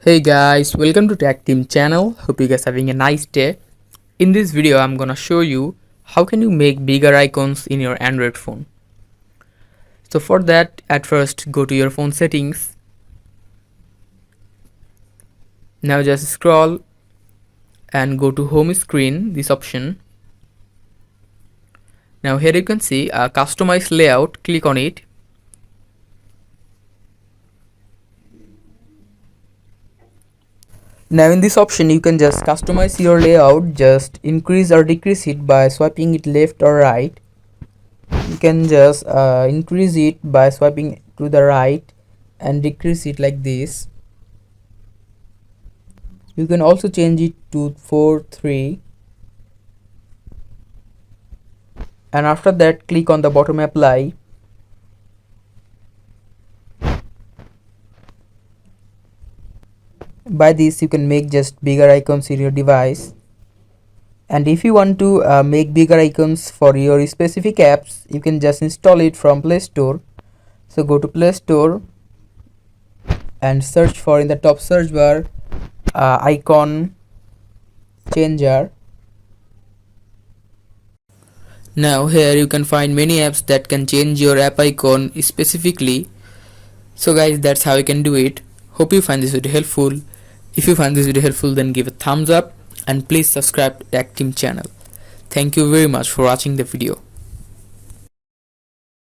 Hey guys, welcome to Tech Team channel. Hope you guys having a nice day. In this video, I'm gonna show you how can you make bigger icons in your Android phone. So for that, at first go to your phone settings. Now just scroll and go to home screen, this option. Now here you can see a customize layout, click on it. Now in this option you can just customize your layout, just increase or decrease it by swiping it left or right. You can just increase it by swiping to the right and decrease it like this. You can also change it to 4:3, and after that click on the bottom apply. By this you can make just bigger icons in your device. And if you want to make bigger icons for your specific apps, you can just install it from Play Store. So go to Play Store and search for, in the top search bar, icon changer. Now here you can find many apps that can change your app icon specifically. So guys, that's how you can do it. Hope you find this video helpful. If you find this video helpful, then give a thumbs up and please subscribe to Tech Team channel. Thank you very much for watching the video.